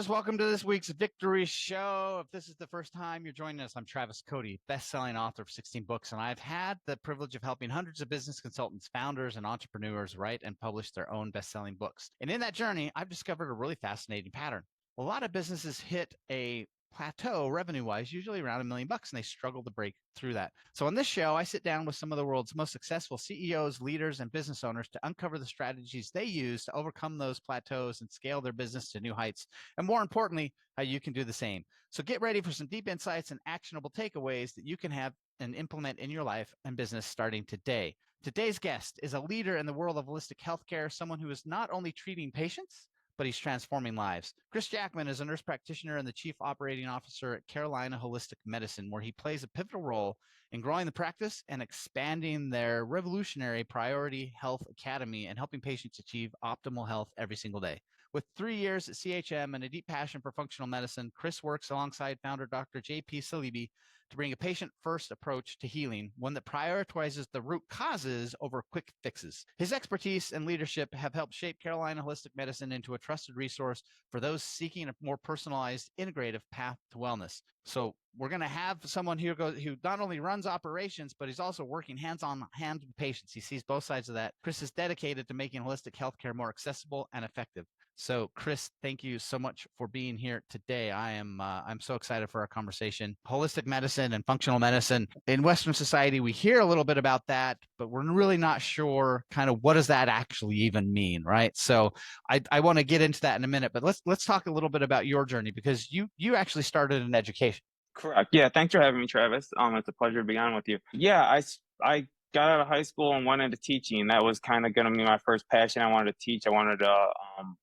listeners, welcome to this week's Victory Show. If this is the first time you're joining us, I'm Travis Cody, best-selling author of 16 books, and I've had the privilege of helping hundreds of business consultants, founders, and entrepreneurs write and publish their own best-selling books. And in that journey, I've discovered a really fascinating pattern. A lot of businesses hit a plateau revenue-wise, usually around $1 million, and they struggle to break through that. So on this show, I sit down with some of the world's most successful CEOs, leaders, and business owners to uncover the strategies they use to overcome those plateaus and scale their business to new heights. And more importantly, how you can do the same. So get ready for some deep insights and actionable takeaways that you can have and implement in your life and business starting today. Today's guest is a leader in the world of holistic healthcare, someone who is not only treating patients, but he's transforming lives. Chris Jackman is a nurse practitioner and the chief operating officer at Carolina Holistic Medicine, where he plays a pivotal role in growing the practice and expanding their revolutionary Priority Health Academy and helping patients achieve optimal health every single day. With 3 years at CHM and a deep passion for functional medicine, Chris works alongside founder Dr. JP Salibi to bring a patient-first approach to healing, one that prioritizes the root causes over quick fixes. His expertise and leadership have helped shape Carolina Holistic Medicine into a trusted resource for those seeking a more personalized, integrative path to wellness. So we're going to have someone who not only runs operations, but he's also working hands-on hand with patients. He sees both sides of that. Chris is dedicated to making holistic healthcare more accessible and effective. So, Chris, thank you so much for being here today. I'm so excited for our conversation. Holistic medicine and functional medicine in Western society, we hear a little bit about that, but we're really not sure kind of what does that actually even mean, right? So, I want to get into that in a minute, but let's talk a little bit about your journey because you actually started in education. Correct. Yeah, thanks for having me, Travis. It's a pleasure to be on with you. Yeah, I got out of high school and went into teaching. That was kind of going to be my first passion. I wanted to teach. I wanted to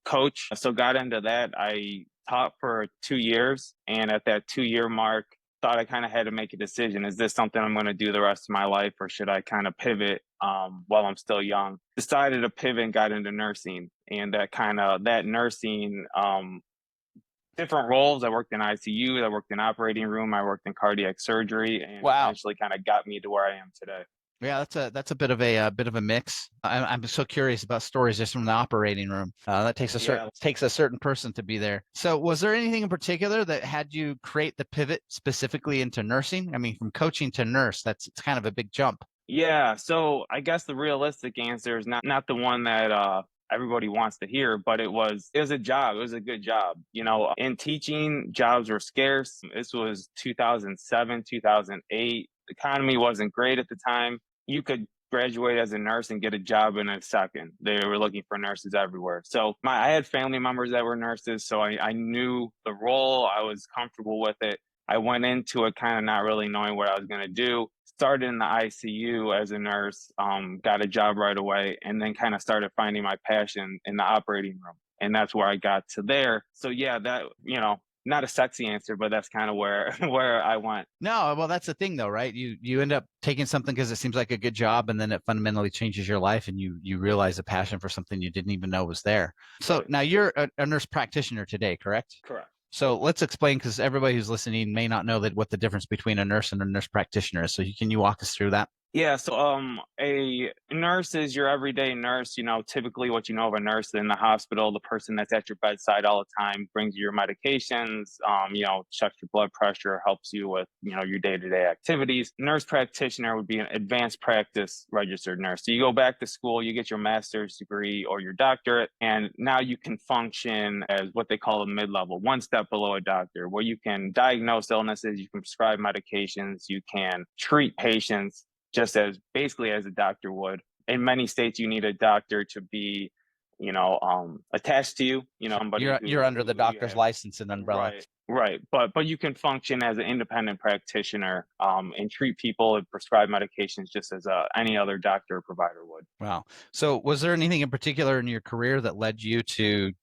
coach. So got into that. I taught for 2 years, and at that 2 year mark, thought I kind of had to make a decision. Is this something I'm going to do the rest of my life, or should I kind of pivot while I'm still young? Decided to pivot and got into nursing, and that nursing. Different roles. I worked in ICU, I worked in operating room, I worked in cardiac surgery, and Wow. eventually kind of got me to where I am today. Yeah, that's a bit of a mix. I'm so curious about stories just from the operating room. That takes Yeah. a certain person to be there. So, was there anything in particular that had you create the pivot specifically into nursing? I mean, from coaching to nurse, it's kind of a big jump. Yeah. So I guess the realistic answer is not the one that everybody wants to hear, but it was a job. It was a good job. In teaching, jobs were scarce. This was 2007, 2008. The economy wasn't great at the time. You could graduate as a nurse and get a job in a second. They were looking for nurses everywhere. So I had family members that were nurses, so I knew the role. I was comfortable with it. I went into it kind of not really knowing what I was going to do. Started in the ICU as a nurse, got a job right away, and then kind of started finding my passion in the operating room. And that's where I got to there. So yeah, not a sexy answer, but that's kind of where where I went. No, well, that's the thing, though, right? You end up taking something because it seems like a good job, and then it fundamentally changes your life, and you realize a passion for something you didn't even know was there. So Right. now you're a nurse practitioner today, correct? Correct. So let's explain because everybody who's listening may not know that what the difference between a nurse and a nurse practitioner is. So can you walk us through that? Yeah, so a nurse is your everyday nurse. Typically what you know of a nurse in the hospital, the person that's at your bedside all the time, brings you your medications, checks your blood pressure, helps you with, your day-to-day activities. Nurse practitioner would be an advanced practice registered nurse. So you go back to school, you get your master's degree or your doctorate, and now you can function as what they call a mid-level, one step below a doctor, where you can diagnose illnesses, you can prescribe medications, you can treat patients just as basically as a doctor would. In many states, you need a doctor to be, attached to you. Somebody You're under the who you doctor's have. license and umbrella. Right, right. But you can function as an independent practitioner and treat people and prescribe medications just as any other doctor or provider would. Wow. So was there anything in particular in your career that led you to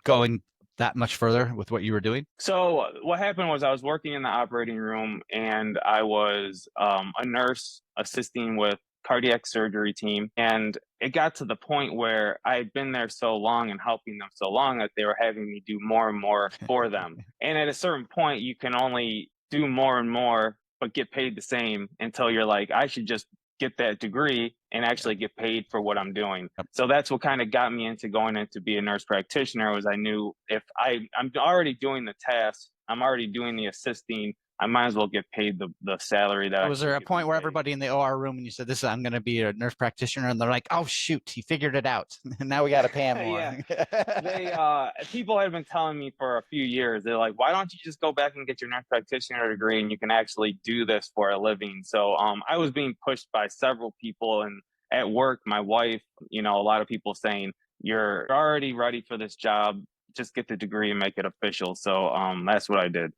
going that much further with what you were doing? So what happened was I was working in the operating room and I was a nurse assisting with cardiac surgery team. And it got to the point where I had been there so long and helping them so long that they were having me do more and more for them. And at a certain point, you can only do more and more, but get paid the same until you're like, I should just get that degree and actually get paid for what I'm doing. Yep. So that's what kind of got me into going in to be a nurse practitioner. Was I knew if I'm already doing the tasks, I'm already doing the assisting, I might as well get paid the salary that I Was should there a be point where paid. everybody in the OR room, when you said, "This, I'm going to be a nurse practitioner," and they're like, "Oh shoot, he figured it out, and now we got to pay him more"? Yeah. They people had been telling me for a few years, they're like, why don't you just go back and get your nurse practitioner degree and you can actually do this for a living? So I was being pushed by several people, and at work, my wife, a lot of people saying, you're already ready for this job, just get the degree and make it official. So that's what I did.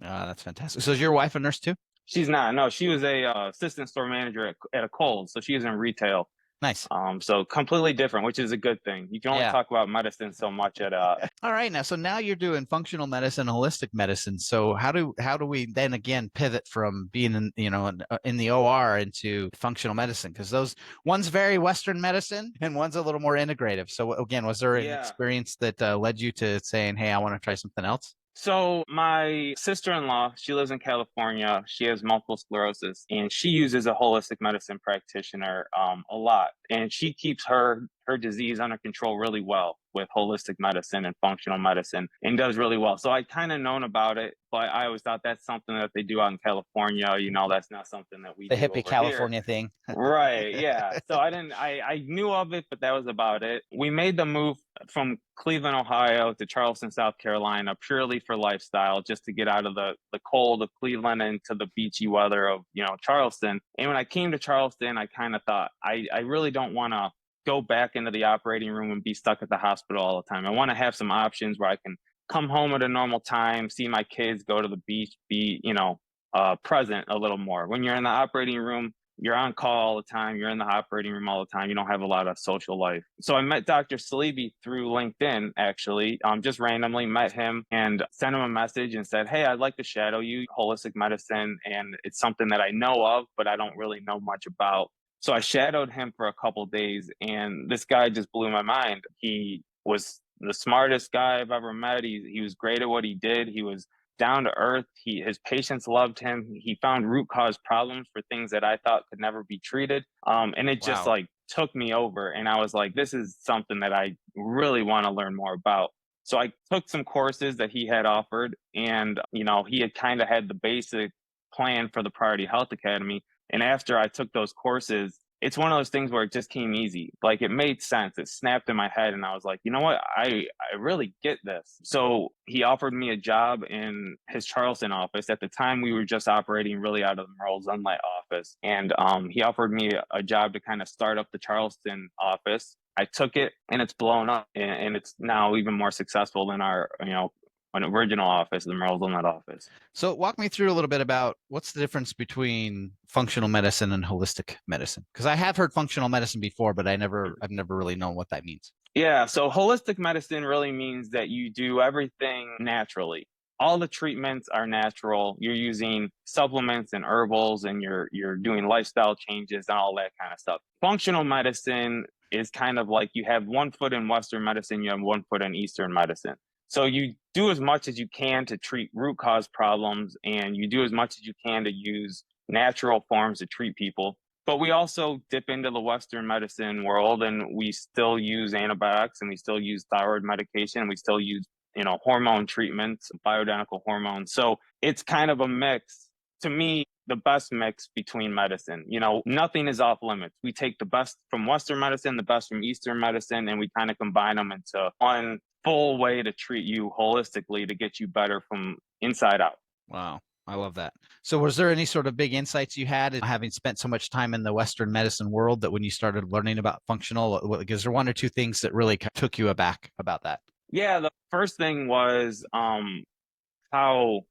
That's fantastic. So is your wife a nurse too? She's not. No, she was a assistant store manager at a Kohl's, so she was in retail. Nice. So completely different, which is a good thing. You can only Yeah. talk about medicine so much at All right. Now you're doing functional medicine, holistic medicine. So how do we then again pivot from being in the OR into functional medicine? Because those one's very Western medicine and one's a little more integrative. So again, was there an Yeah. experience that led you to saying, "Hey, I want to try something else"? So my sister-in-law, she lives in California. She has multiple sclerosis, and she uses a holistic medicine practitioner a lot. And she keeps her disease under control really well with holistic medicine and functional medicine, and does really well. So I kind of known about it, but I always thought that's something that they do out in California. That's not something that we The do hippie over here. California thing. Right. Yeah. So I knew of it, but that was about it. We made the move from Cleveland, Ohio to Charleston, South Carolina, purely for lifestyle, just to get out of the cold of Cleveland into the beachy weather of, Charleston. And when I came to Charleston, I kind of thought, I really don't want to go back into the operating room and be stuck at the hospital all the time. I want to have some options where I can come home at a normal time, see my kids, go to the beach, be, present a little more. When you're in the operating room, you're on call all the time. You're in the operating room all the time. You don't have a lot of social life. So I met Dr. Salibi through LinkedIn, actually. Just randomly met him and sent him a message and said, hey, I'd like to shadow you holistic medicine. And it's something that I know of, but I don't really know much about. So I shadowed him for a couple of days, and this guy just blew my mind. He was the smartest guy I've ever met. He was great at what he did. He was down to earth. His patients loved him. He found root cause problems for things that I thought could never be treated. And it just Wow. took me over. And I was like, this is something that I really want to learn more about. So I took some courses that he had offered, and he had kind of had the basic plan for the Priority Health Academy. And after I took those courses, it's one of those things where it just came easy. Like, it made sense. It snapped in my head, and I was like, you know what? I really get this. So he offered me a job in his Charleston office. At the time, we were just operating really out of the Merle Zunlight office. And he offered me a job to kind of start up the Charleston office. I took it, and it's blown up, and it's now even more successful than our, an original office, the Merle Zunlight office. So walk me through a little bit about what's the difference between functional medicine and holistic medicine? Because I have heard functional medicine before, but I've never really known what that means. Yeah, so holistic medicine really means that you do everything naturally. All the treatments are natural. You're using supplements and herbals, and you're doing lifestyle changes and all that kind of stuff. Functional medicine is kind of like you have one foot in Western medicine, you have one foot in Eastern medicine. So you do as much as you can to treat root cause problems, and you do as much as you can to use natural forms to treat people. But we also dip into the Western medicine world, and we still use antibiotics, and we still use thyroid medication, and we still use, hormone treatments, bioidentical hormones. So it's kind of a mix. To me, the best mix between medicine. Nothing is off limits. We take the best from Western medicine, the best from Eastern medicine, and we kind of combine them into one full way to treat you holistically to get you better from inside out. Wow. I love that. So was there any sort of big insights you had having spent so much time in the Western medicine world that when you started learning about functional, is there one or two things that really took you aback about that? Yeah, the first thing was how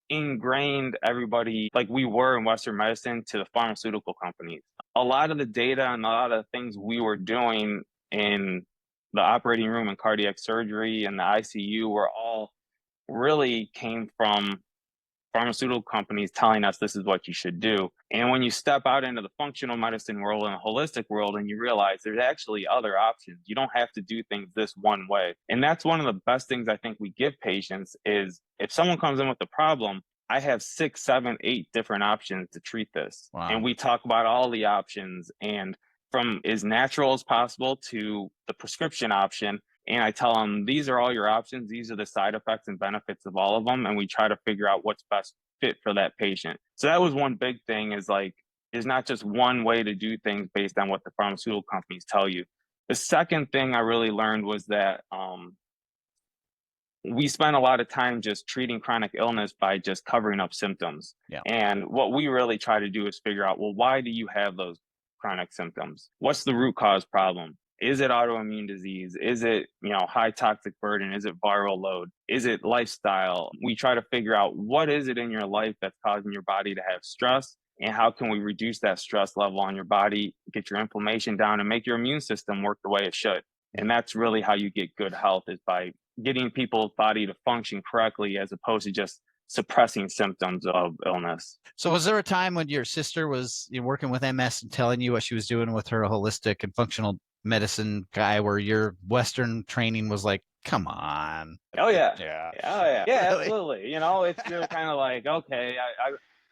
ingrained everybody, like we were in Western medicine, to the pharmaceutical companies. A lot of the data and a lot of the things we were doing in the operating room and cardiac surgery and the ICU were all really came from pharmaceutical companies telling us this is what you should do. And when you step out into the functional medicine world and the holistic world, and you realize there's actually other options, you don't have to do things this one way. And that's one of the best things I think we give patients is if someone comes in with a problem, I have 6, 7, 8 different options to treat this. Wow. And we talk about all the options, and from as natural as possible to the prescription option. And I tell them, these are all your options. These are the side effects and benefits of all of them. And we try to figure out what's best fit for that patient. So that was one big thing, is like, there's not just one way to do things based on what the pharmaceutical companies tell you. The second thing I really learned was that we spend a lot of time just treating chronic illness by just covering up symptoms. Yeah. And what we really try to do is figure out, well, why do you have those chronic symptoms? What's the root cause problem? Is it autoimmune disease? Is it, high toxic burden? Is it viral load? Is it lifestyle? We try to figure out, what is it in your life that's causing your body to have stress? And how can we reduce that stress level on your body, get your inflammation down, and make your immune system work the way it should? And that's really how you get good health, is by getting people's body to function correctly, as opposed to just suppressing symptoms of illness. So was there a time when your sister was working with MS and telling you what she was doing with her holistic and functional medicine guy, where your Western training was like, come on? Oh yeah. Yeah. Oh yeah. Yeah, Really? absolutely. It's still kind of like, okay,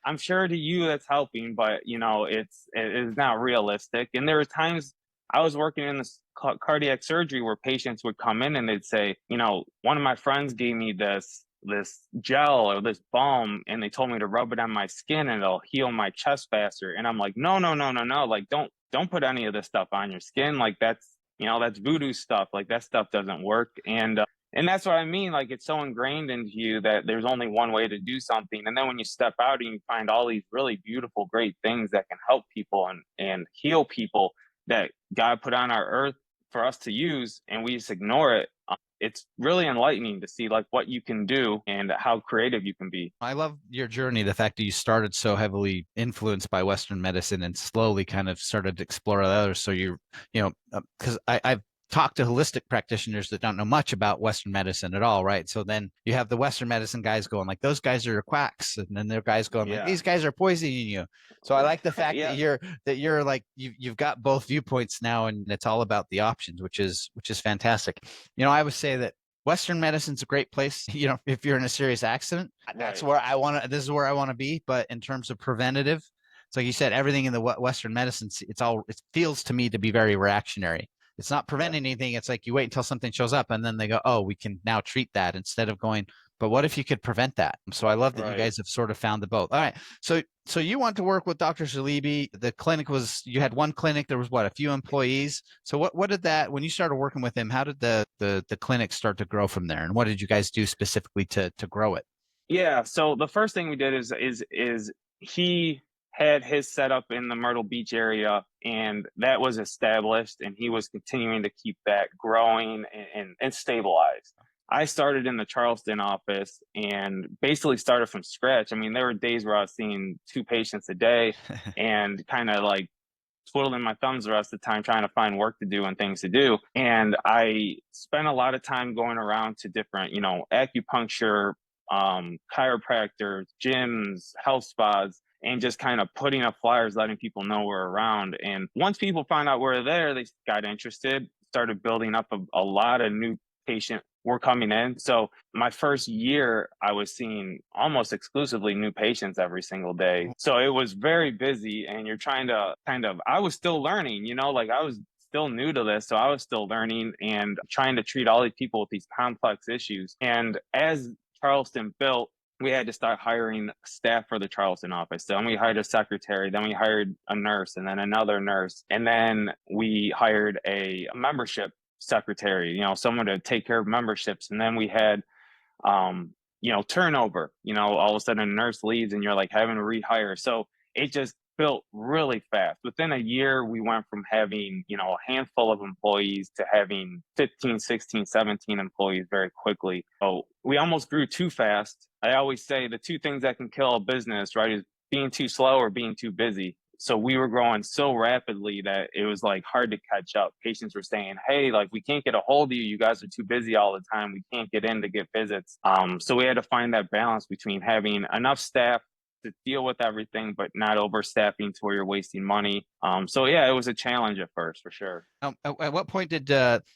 I'm sure to you that's helping, but it is not realistic. And there were times I was working in this cardiac surgery where patients would come in and they'd say, one of my friends gave me this gel or this balm, and they told me to rub it on my skin and it'll heal my chest faster. And I'm like, no, no, no, no, no. Like, don't put any of this stuff on your skin. Like, that's voodoo stuff. Like, that stuff doesn't work. And that's what I mean. Like, it's so ingrained into you that there's only one way to do something. And then when you step out and you find all these really beautiful, great things that can help people and heal people that God put on our earth for us to use, and we just ignore it, it's really enlightening to see like what you can do and how creative you can be. I love your journey, the fact that you started so heavily influenced by Western medicine and slowly kind of started to explore others. So because I've talked to holistic practitioners that don't know much about Western medicine at all, right? So then you have the Western medicine guys going like, those guys are quacks, and then their guys going like, these guys are poisoning you. So I like the fact that you're like, you've got both viewpoints now, and it's all about the options, which is fantastic. I would say that Western medicine's a great place. If you're in a serious accident, that's where this is where I want to be. But in terms of preventative, it's like you said, everything in the Western medicine, it feels to me to be very reactionary. It's not preventing anything. It's like you wait until something shows up, and then they go, oh, we can now treat that, instead of going, but what if you could prevent that? So I love that you guys have sort of found the both. All right. So you want to work with Dr. Shalibi. The clinic you had one clinic. There was a few employees. So what did that, when you started working with him, how did the clinic start to grow from there? And what did you guys do specifically to grow it? Yeah. So the first thing we did is he had his setup in the Myrtle Beach area, and that was established, and he was continuing to keep that growing and stabilized. I started in the Charleston office and basically started from scratch. I mean, there were days where I was seeing 2 patients a day and kind of like twiddling my thumbs the rest of the time trying to find work to do and things to do. And I spent a lot of time going around to different, acupuncture, chiropractors, gyms, health spas, and just kind of putting up flyers, letting people know we're around. And once people found out we're there, they got interested, started building up a lot of new patients were coming in. So my first year, I was seeing almost exclusively new patients every single day. So it was very busy, and you're trying to I was still learning, like I was still new to this. So I was still learning and trying to treat all these people with these complex issues. And as Charleston built, we had to start hiring staff for the Charleston office. Then we hired a secretary, then we hired a nurse, and then another nurse. And then we hired a membership secretary, someone to take care of memberships. And then we had, turnover, all of a sudden a nurse leaves and you're like having to rehire. So it just built really fast. Within a year, we went from having, a handful of employees to having 15, 16, 17 employees very quickly. So we almost grew too fast. I always say the 2 things that can kill a business, right, is being too slow or being too busy. So we were growing so rapidly that it was like hard to catch up. Patients were saying, hey, like, we can't get a hold of you. You guys are too busy all the time. We can't get in to get visits. So we had to find that balance between having enough staff to deal with everything, but not overstaffing to where you're wasting money. So yeah, it was a challenge at first, for sure. At what point did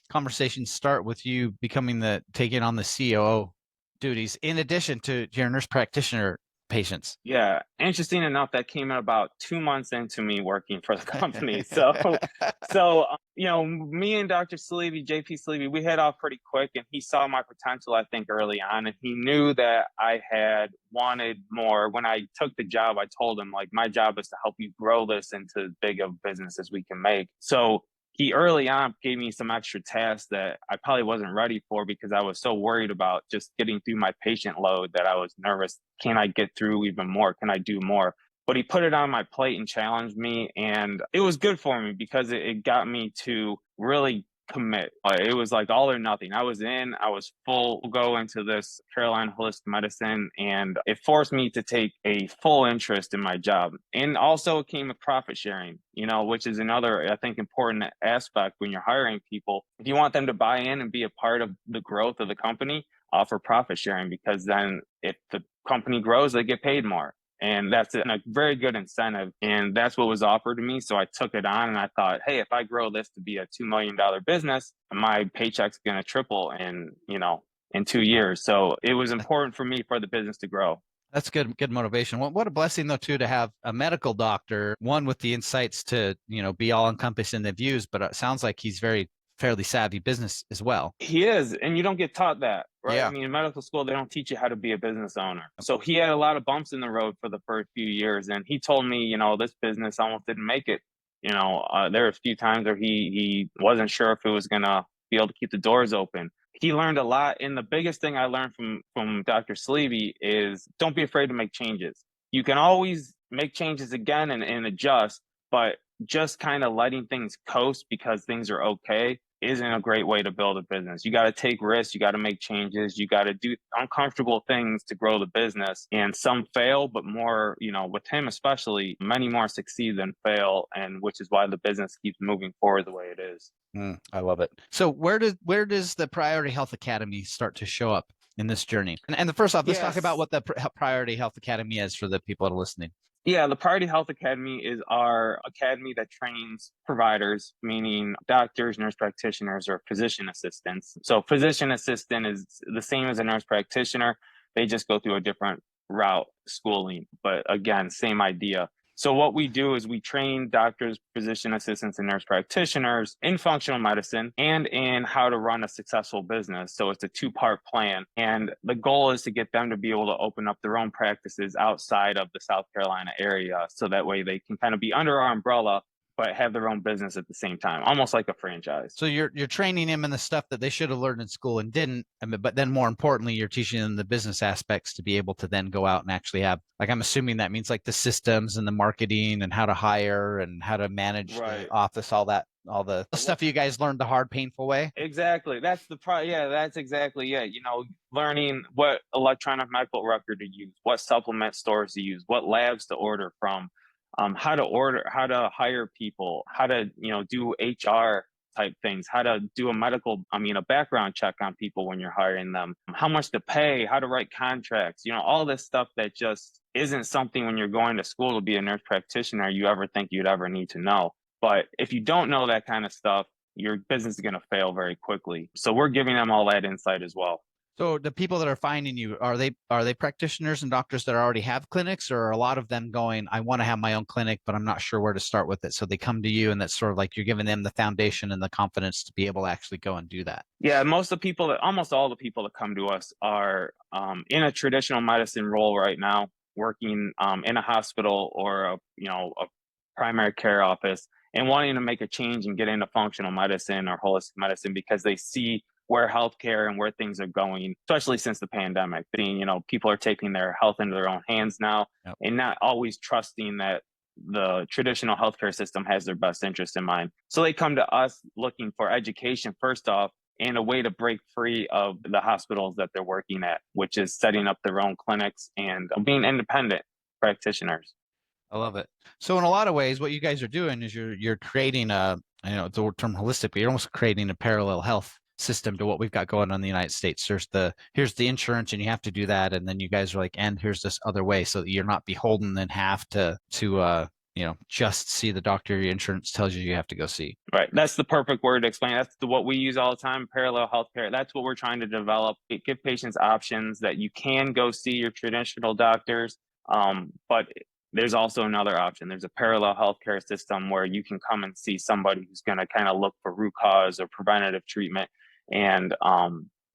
conversations start with you taking on the COO duties, in addition to your nurse practitioner patients. Yeah, interesting enough, that came in about 2 months into me working for the company. So, me and Dr. Sleevy, JP Sleevy, we hit off pretty quick, and he saw my potential, I think, early on, and he knew that I had wanted more. When I took the job, I told him, like, my job is to help you grow this into as big of a business as we can make. So he early on gave me some extra tasks that I probably wasn't ready for because I was so worried about just getting through my patient load that I was nervous. Can I get through even more? Can I do more? But he put it on my plate and challenged me. And it was good for me because it got me to really commit. It was like all or nothing. I was full go into this Carolina holistic medicine, and it forced me to take a full interest in my job. And also it came with profit sharing, which is another, I think, important aspect when you're hiring people. If you want them to buy in and be a part of the growth of the company, offer profit sharing, because then if the company grows, they get paid more. And that's a very good incentive. And that's what was offered to me. So I took it on and I thought, hey, if I grow this to be a $2 million business, my paycheck's going to triple in 2 years. So it was important for me for the business to grow. That's good motivation. What a blessing, though, too, to have a medical doctor, one with the insights to, be all encompassing the views, but it sounds like he's fairly savvy business as well. He is, and you don't get taught that, right? Yeah. I mean, in medical school, they don't teach you how to be a business owner. So he had a lot of bumps in the road for the first few years, and he told me, this business almost didn't make it. There were a few times where he wasn't sure if it was gonna be able to keep the doors open. He learned a lot, and the biggest thing I learned from Dr. Sleevy is don't be afraid to make changes. You can always make changes again and adjust, but just kind of letting things coast because things are okay isn't a great way to build a business. You got to take risks. You got to make changes. You got to do uncomfortable things to grow the business. And some fail, but more, with him especially, many more succeed than fail. And which is why the business keeps moving forward the way it is. I love it. So where does the Priority Health Academy start to show up in this journey? And the first off, let's talk about what the Priority Health Academy is for the people that are listening. Yeah, the Priority Health Academy is our academy that trains providers, meaning doctors, nurse practitioners, or physician assistants. So physician assistant is the same as a nurse practitioner. They just go through a different route schooling, but again, same idea. So what we do is we train doctors, physician assistants, and nurse practitioners in functional medicine and in how to run a successful business. So it's a two-part plan. And the goal is to get them to be able to open up their own practices outside of the South Carolina area. So that way they can kind of be under our umbrella, but have their own business at the same time, almost like a franchise. So you're training them in the stuff that they should have learned in school and didn't, but then more importantly, you're teaching them the business aspects to be able to then go out and actually have, like, I'm assuming that means like the systems and the marketing and how to hire and how to manage the office, all the stuff you guys learned the hard, painful way. Exactly. That's exactly it. Learning what electronic medical record to use, what supplement stores to use, what labs to order from, how to hire people, how to, do HR type things, how to do a background check on people when you're hiring them, how much to pay, how to write contracts, all this stuff that just isn't something when you're going to school to be a nurse practitioner you ever think you'd ever need to know. But if you don't know that kind of stuff, your business is going to fail very quickly. So we're giving them all that insight as well. So the people that are finding you, are they practitioners and doctors that already have clinics, or are a lot of them going, I want to have my own clinic, but I'm not sure where to start with it? So they come to you, and that's sort of like you're giving them the foundation and the confidence to be able to actually go and do that. Yeah, almost all the people that come to us are in a traditional medicine role right now, working in a hospital or a primary care office, and wanting to make a change and get into functional medicine or holistic medicine because they see where healthcare and where things are going, especially since the pandemic. People are taking their health into their own hands now. Yep. And not always trusting that the traditional healthcare system has their best interest in mind. So they come to us looking for education, first off, and a way to break free of the hospitals that they're working at, which is setting up their own clinics and being independent practitioners. I love it. So in a lot of ways, what you guys are doing is you're creating the term holistic, but you're almost creating a parallel health system to what we've got going on in the United States. Here's the insurance, and you have to do that, and then you guys are like, and here's this other way, so that you're not beholden and have to just see the doctor your insurance tells you have to go see. Right. That's the perfect word to explain. That's what we use all the time, parallel healthcare. That's what we're trying to develop. Give patients options that you can go see your traditional doctors, But there's also another option. There's a parallel healthcare system where you can come and see somebody who's going to kind of look for root cause or preventative treatment, and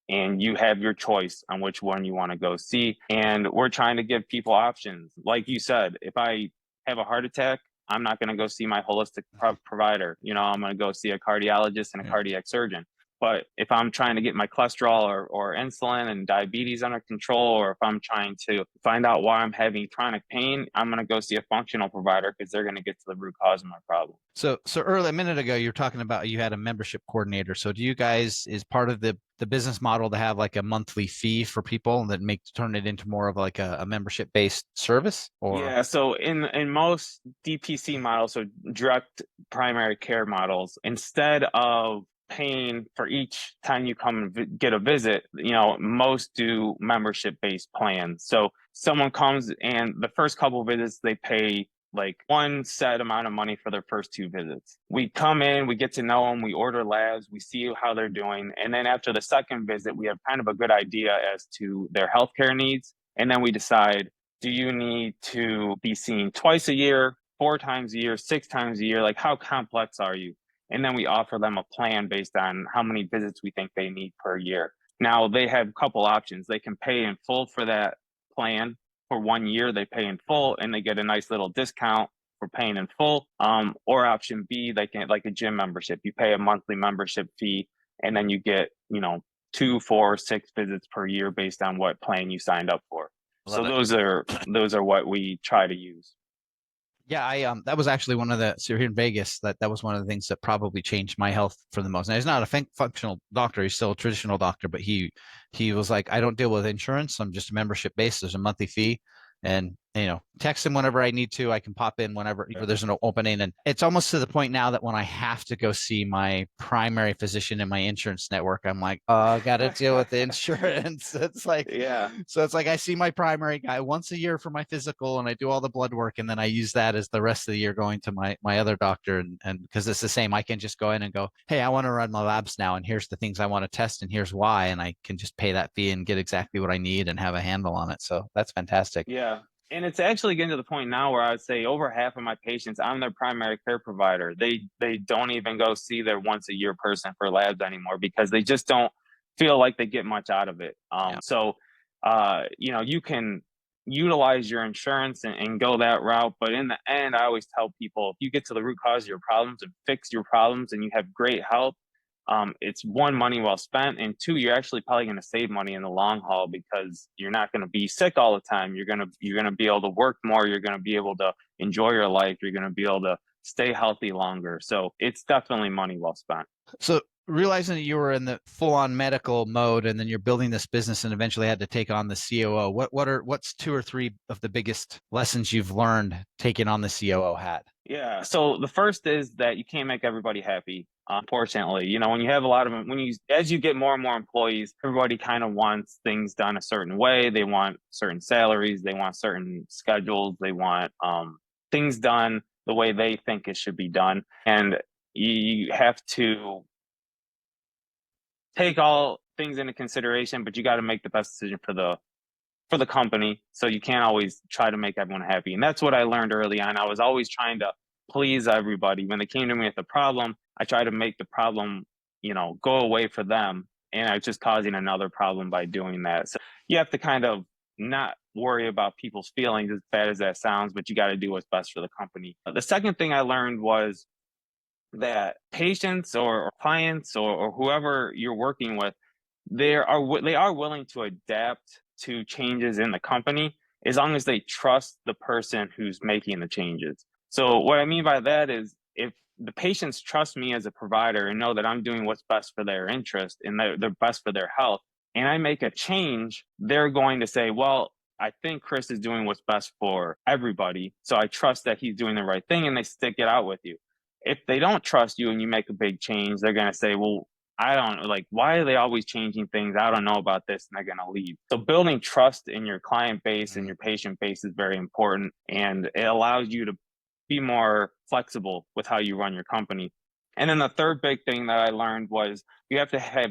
you have your choice on which one you want to go see. And we're trying to give people options. Like you said, if I have a heart attack, I'm not going to go see my holistic provider. I'm going to go see a cardiologist and a cardiac surgeon. But if I'm trying to get my cholesterol or insulin and diabetes under control, or if I'm trying to find out why I'm having chronic pain, I'm going to go see a functional provider because they're going to get to the root cause of my problem. So early, a minute ago, you were talking about you had a membership coordinator. So do you guys, is part of the business model to have like a monthly fee for people that turn it into more of like a membership based service? Or yeah, so in most DPC models, so direct primary care models, instead of paying for each time you come and get a visit, most do membership based plans. So someone comes and the first couple of visits they pay like one set amount of money for their first 2 visits. We come in, we get to know them, we order labs, we see how they're doing, and then after the second visit we have kind of a good idea as to their healthcare needs, and then we decide, do you need to be seen twice a year, 4 times a year, 6 times a year? Like, how complex are you? And then we offer them a plan based on how many visits we think they need per year. Now, they have a couple options. They can pay in full for that plan. For 1 year, they pay in full and they get a nice little discount for paying in full. Or option B, they can, like a gym membership. You pay a monthly membership fee and then you get, 2, 4, 6 visits per year based on what plan you signed up for. So those are what we try to use. Yeah, I that was actually one of the, so here in Vegas, that was one of the things that probably changed my health for the most. Now he's not a functional doctor, he's still a traditional doctor, but he was like, I don't deal with insurance, I'm just a membership based, there's a monthly fee, and text him whenever I need to, I can pop in whenever there's an opening. And it's almost to the point now that when I have to go see my primary physician in my insurance network, I'm like, oh, I gotta deal with the insurance. It's like, yeah. So it's like I see my primary guy once a year for my physical, and I do all the blood work, and then I use that as the rest of the year going to my other doctor, and because it's the same, I can just go in and go, hey, I want to run my labs now, and here's the things I want to test, and here's why, and I can just pay that fee and get exactly what I need and have a handle on it. So that's fantastic. Yeah. And it's actually getting to the point now where I would say over half of my patients, I'm their primary care provider. They don't even go see their once a year person for labs anymore because they just don't feel like they get much out of it. So, you can utilize your insurance and go that route. But in the end, I always tell people, if you get to the root cause of your problems and fix your problems and you have great health, it's 1, money well spent, and 2, you're actually probably going to save money in the long haul because you're not going to be sick all the time. You're going to be able to work more. You're going to be able to enjoy your life. You're going to be able to stay healthy longer. So it's definitely money well spent. So realizing that you were in the full-on medical mode, and then you're building this business, and eventually had to take on the COO. What's 2 or 3 of the biggest lessons you've learned taking on the COO hat? Yeah. So the first is that you can't make everybody happy. Unfortunately, when you have a lot of them, as you get more and more employees, everybody kind of wants things done a certain way. They want certain salaries. They want certain schedules. They want things done the way they think it should be done. And you have to take all things into consideration, but you got to make the best decision for the company. So you can't always try to make everyone happy. And that's what I learned early on. I was always trying to please everybody. When they came to me with a problem, I tried to make the problem, go away for them. And I was just causing another problem by doing that. So you have to kind of not worry about people's feelings, as bad as that sounds, but you got to do what's best for the company. The second thing I learned was that patients or clients or whoever you're working with, they are willing to adapt to changes in the company as long as they trust the person who's making the changes. So what I mean by that is, if the patients trust me as a provider and know that I'm doing what's best for their interest and they're best for their health, and I make a change, they're going to say, well, I think Chris is doing what's best for everybody, so I trust that he's doing the right thing, and they stick it out with you. If they don't trust you and you make a big change, they're going to say, well, I don't like, why are they always changing things? I don't know about this. And they're going to leave. So building trust in your client base and your patient base is very important. And it allows you to be more flexible with how you run your company. And then the third big thing that I learned was you have to have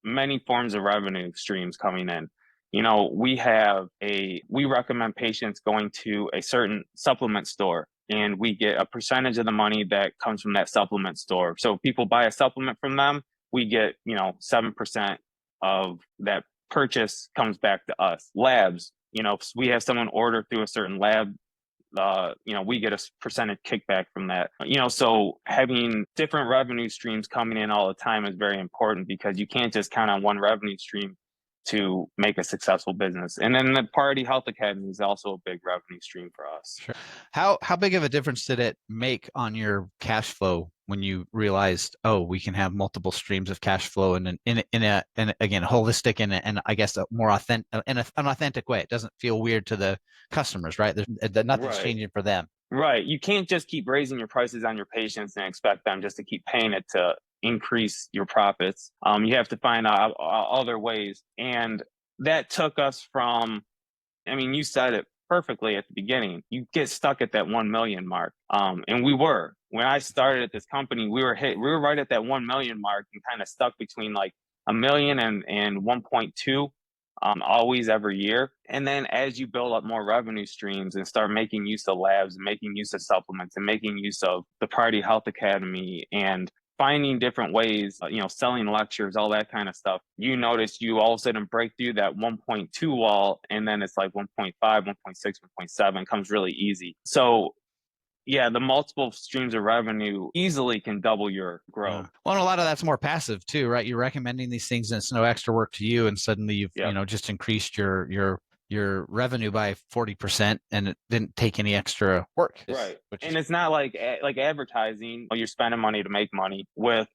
many forms of revenue streams coming in. we recommend patients going to a certain supplement store, and we get a percentage of the money that comes from that supplement store. So if people buy a supplement from them, we get, 7% of that purchase comes back to us. Labs, if we have someone order through a certain lab, we get a percentage kickback from that. So having different revenue streams coming in all the time is very important, because you can't just count on one revenue stream to make a successful business. And then the Party Health Academy is also a big revenue stream for us. Sure. How big of a difference did it make on your cash flow when you realized, oh, we can have multiple streams of cash flow in again, holistic and I guess a more authentic, in an authentic way? It doesn't feel weird to the customers, right? Nothing's Right. changing for them. Right. You can't just keep raising your prices on your patients and expect them just to keep paying it to increase your profits. You have to find out other ways. And that took us from, you said it perfectly at the beginning. You get stuck at that 1 million mark. And when I started at this company, we were right at that 1 million mark and kind of stuck between like a million and 1.2. Always every year. And then as you build up more revenue streams and start making use of labs and making use of supplements and making use of the Party Health Academy and finding different ways, selling lectures, all that kind of stuff, you notice you all of a sudden break through that 1.2 wall, and then it's like 1.5, 1.6, 1.7 comes really easy. So yeah, the multiple streams of revenue easily can double your growth. Well, and a lot of that's more passive too, right? You're recommending these things and it's no extra work to you, and suddenly you've just increased your revenue by 40%, and it didn't take any extra work. Right. And it's not like advertising. You're spending money to make money. With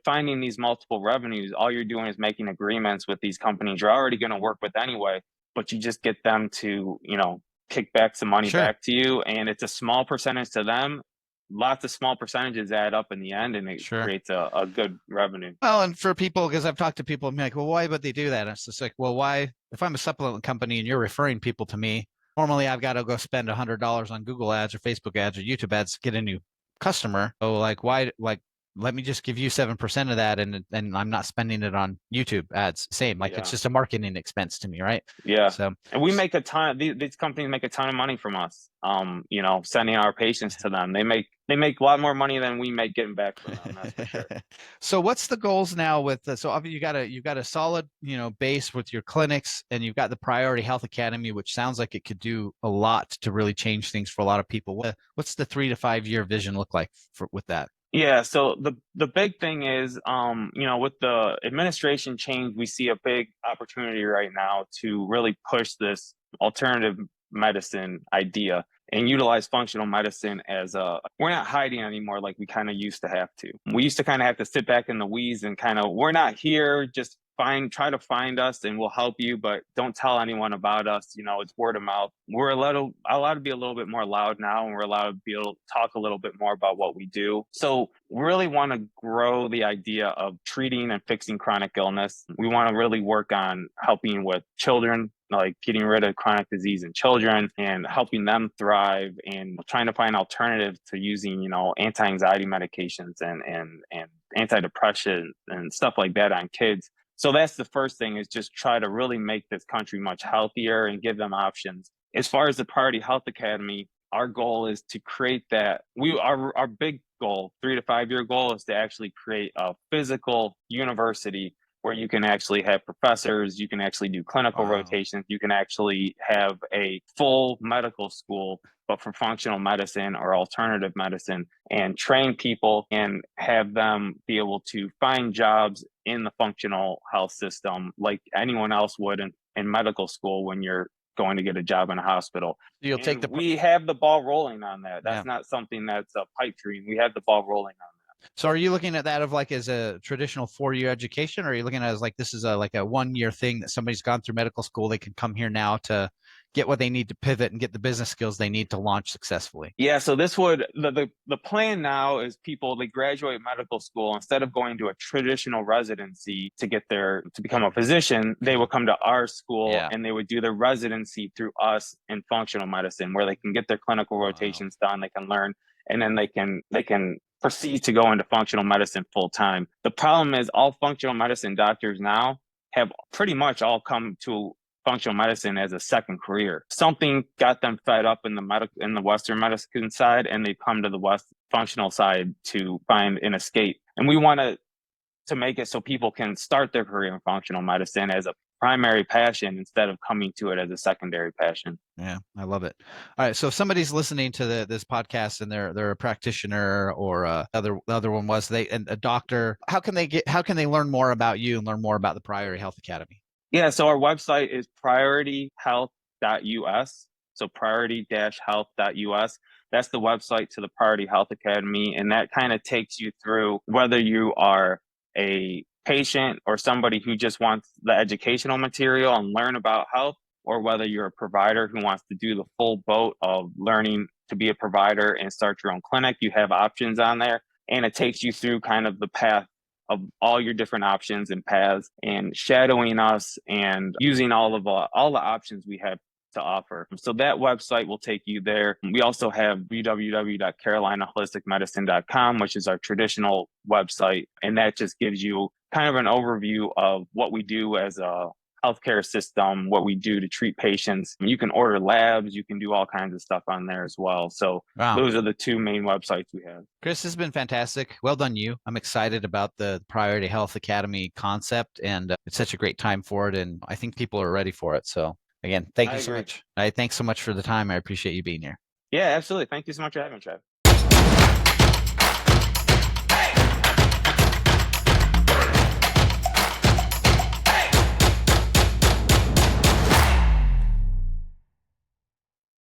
finding these multiple revenues, all you're doing is making agreements with these companies you're already going to work with anyway, but you just get them to, kick back some money back to you, and it's a small percentage to them. Lots of small percentages add up in the end, and it creates a good revenue. Well, and for people, because I've talked to people, I'm like, well, why would they do that? And it's just like, well, why? If I'm a supplement company and you're referring people to me, normally I've got to go spend $100 on Google ads or Facebook ads or YouTube ads to get a new customer. So like, why? Like, let me just give you 7% of that, and I'm not spending it on YouTube ads. Same, like it's just a marketing expense to me, right? Yeah. So, and we make a ton. These companies make a ton of money from us. Sending our patients to them, they make a lot more money than we make getting back from them. That's for sure. So, what's the goals now with? So, obviously, you've got a solid base with your clinics, and you've got the Priority Health Academy, which sounds like it could do a lot to really change things for a lot of people. What's the 3 to 5 year vision look like with that? Yeah, so the big thing is, with the administration change, we see a big opportunity right now to really push this alternative medicine idea and utilize functional medicine we're not hiding anymore like we kind of used to have to. We used to kind of have to sit back in the weeds and we're not here, just try to find us and we'll help you, but don't tell anyone about us. It's word of mouth. We're allowed to be a little bit more loud now, and we're allowed to be able to talk a little bit more about what we do. So we really want to grow the idea of treating and fixing chronic illness. We want to really work on helping with children, like getting rid of chronic disease in children and helping them thrive, and trying to find alternatives to using, anti-anxiety medications and antidepressants and stuff like that on kids. So that's the first thing, is just try to really make this country much healthier and give them options. As far as the Priority Health Academy, our goal is to create that. Our big goal, 3 to 5 year goal, is to actually create a physical university where you can actually have professors, you can actually do clinical rotations, you can actually have a full medical school, but for functional medicine or alternative medicine, and train people and have them be able to find jobs in the functional health system like anyone else would in medical school when you're going to get a job in a hospital. We have the ball rolling on that. That's not something that's a pipe dream. We have the ball rolling on that. So are you looking at that of like as a traditional 4-year education, or are you looking at it as like this is a 1-year thing that somebody's gone through medical school, they can come here now to get what they need to pivot and get the business skills they need to launch successfully? Yeah, so this would the plan now is they graduate medical school, instead of going to a traditional residency to become a physician, they will come to our school and they would do their residency through us in functional medicine, where they can get their clinical rotations done, they can learn, and then they can proceed to go into functional medicine full time. The problem is all functional medicine doctors now have pretty much all come to functional medicine as a second career. Something got them fed up in the Western medicine side, and they come to the West functional side to find an escape. And we want to make it so people can start their career in functional medicine as a primary passion instead of coming to it as a secondary passion. Yeah, I love it. All right, so if somebody's listening to this podcast and they're a practitioner, or the other one was and a doctor, how can they learn more about you and learn more about the Priority Health Academy? Yeah, so our website is priorityhealth.us. So priority-health.us. That's the website to the Priority Health Academy. And that kind of takes you through whether you are a patient or somebody who just wants the educational material and learn about health, or whether you're a provider who wants to do the full boat of learning to be a provider and start your own clinic. You have options on there, and it takes you through kind of the path of all your different options and paths, and shadowing us and using all the options we have to offer. So that website will take you there. We also have www.carolinaholisticmedicine.com, which is our traditional website. And that just gives you kind of an overview of what we do as a healthcare system, what we do to treat patients. You can order labs, you can do all kinds of stuff on there as well. So those are the two main websites we have. Chris, this has been fantastic. Well done, you. I'm excited about the Priority Health Academy concept, and it's such a great time for it. And I think people are ready for it. So again, thank you so much. Thanks so much for the time. I appreciate you being here. Yeah, absolutely. Thank you so much for having me, Trav.